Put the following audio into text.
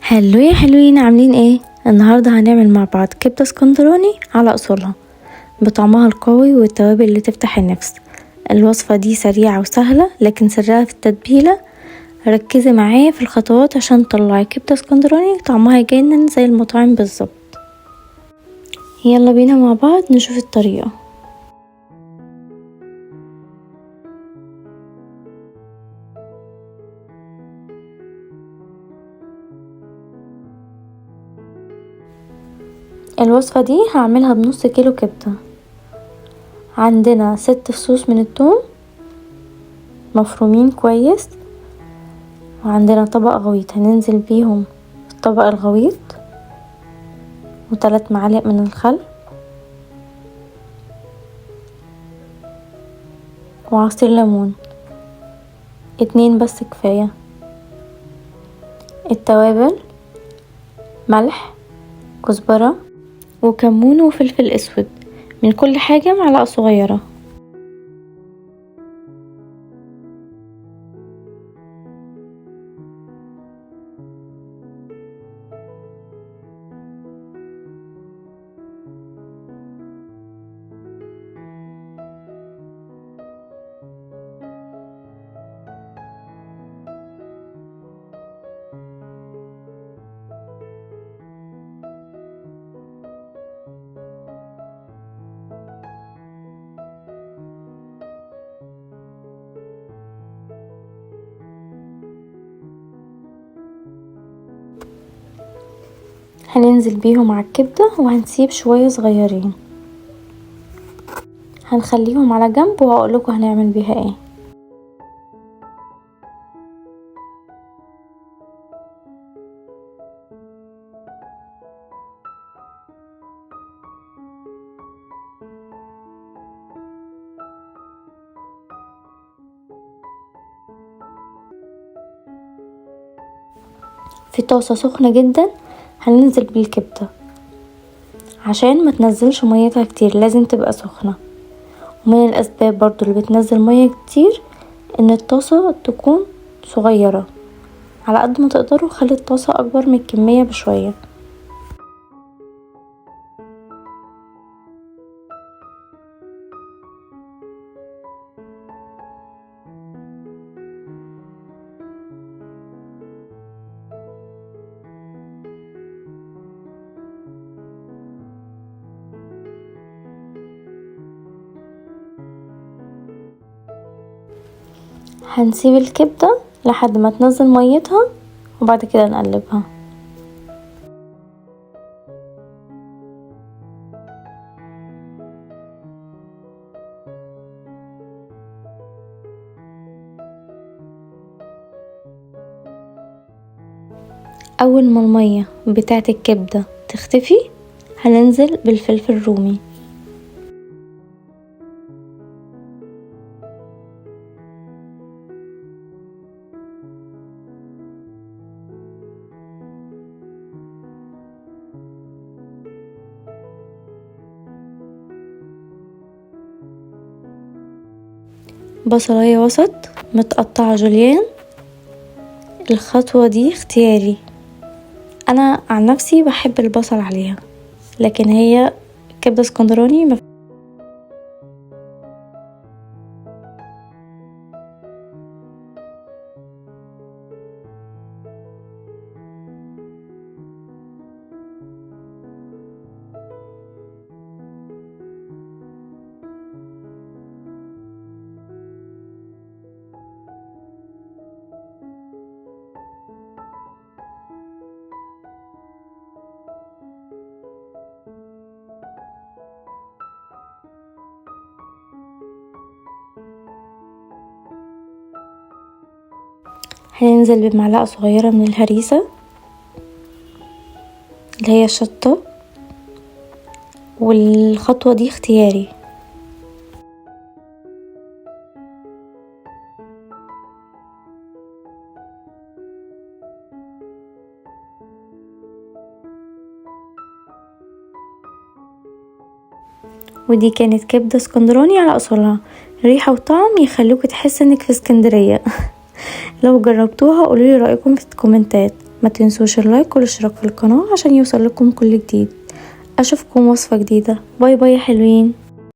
هلو يا حلوين، عاملين ايه؟ النهارده هنعمل مع بعض كبده اسكندراني على اصولها بطعمها القوي والتوابل اللي تفتح النفس. الوصفه دي سريعه وسهله، لكن سرها في التتبيله. ركزي معايا في الخطوات عشان تطلعي كبده اسكندراني طعمها يجنن زي المطاعم بالظبط. يلا بينا مع بعض نشوف الطريقه. الوصفة دي هعملها بنص كيلو كبدة. عندنا 6 فصوص من الثوم مفرومين كويس، وعندنا طبق غويط هننزل بيهم في الطبق الغويط، و3 معالق من الخل، وعصير ليمون 2 بس كفاية. التوابل ملح، كزبرة، وكمون، وفلفل اسود. من كل حاجة معلقة صغيرة. هننزل بيهم على الكبدة وهنسيب شوية صغيرين، هنخليهم على جنب وهقولكوا هنعمل بيها ايه. في طاسة سخنة جدا هننزل بالكبدة عشان ما تنزلش ميتها كتير، لازم تبقى سخنة. ومن الاسباب برضو اللي بتنزل مية كتير ان الطاسة تكون صغيرة. على قد ما تقدروا خلي الطاسة اكبر من الكمية بشوية. هنسيب الكبدة لحد ما تنزل ميتها وبعد كده نقلبها. اول ما المية بتاعه الكبدة تختفي هننزل بالفلفل الرومي. بصلاية وسط متقطعة جوليان. الخطوة دي اختياري، انا عن نفسي بحب البصل عليها، لكن هي كبدة اسكندراني هننزل بمعلقة صغيرة من الهريسة اللي هي الشطة، والخطوة دي اختياري. ودي كانت كبدة اسكندراني على اصولها، ريحة وطعم يخلوك تحس انك في اسكندرية. لو جربتوها قولولي رأيكم في الكومنتات. ما تنسوش اللايك والاشتراك في القناة عشان يوصل لكم كل جديد. اشوفكم وصفة جديدة. باي باي يا حلوين.